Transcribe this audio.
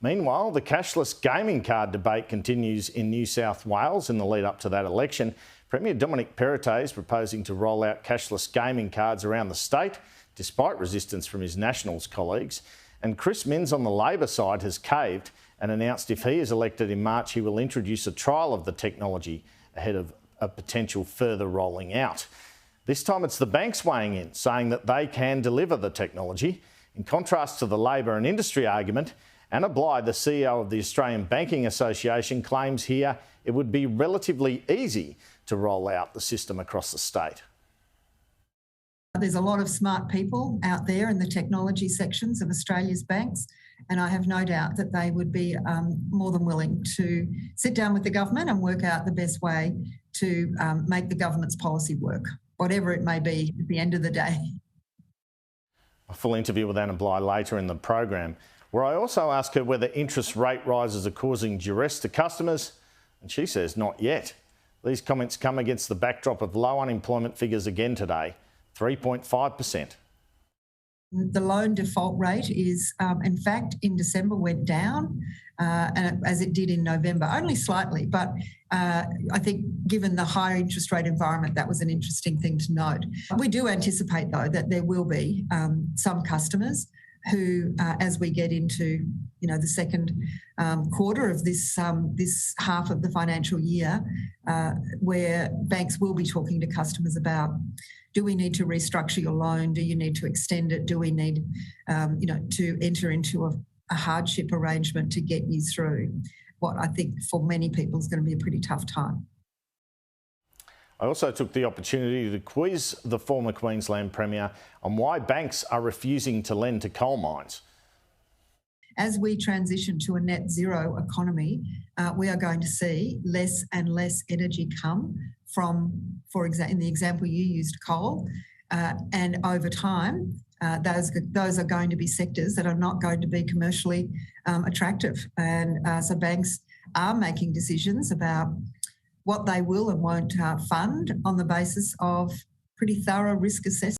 Meanwhile, the cashless gaming card debate continues in New South Wales in the lead up to that election. Premier Dominic Perrottet is proposing to roll out cashless gaming cards around the state, despite resistance from his Nationals colleagues. And Chris Minns on the Labor side has caved and announced if he is elected in March, he will introduce a trial of the technology ahead of a potential further rolling out. This time it's the banks weighing in, saying that they can deliver the technology. In contrast to the Labor and industry argument, Anna Bligh, the CEO of the Australian Banking Association, claims here it would be relatively easy to roll out the system across the state. There's a lot of smart people out there in the technology sections of Australia's banks, and I have no doubt that they would be more than willing to sit down with the government and work out the best way to make the government's policy work, whatever it may be at the end of the day. A full interview with Anna Bligh later in the program, where I also ask her whether interest rate rises are causing duress to customers, and she says not yet. These comments come against the backdrop of low unemployment figures again today, 3.5%. The loan default rate is, in fact, in December went down, and as it did in November, only slightly. But I think given the higher interest rate environment, that was an interesting thing to note. We do anticipate, though, that there will be some customers who, as we get into the second quarter of this half of the financial year, where banks will be talking to customers about, do we need to restructure your loan? Do you need to extend it? Do we need, to enter into a hardship arrangement to get you through what I think for many people is going to be a pretty tough time? I also took the opportunity to quiz the former Queensland Premier on why banks are refusing to lend to coal mines. As we transition to a net zero economy, we are going to see less and less energy come from, in the example you used, coal. And over time, those are going to be sectors that are not going to be commercially attractive. And so banks are making decisions about what they will and won't fund on the basis of pretty thorough risk assessment.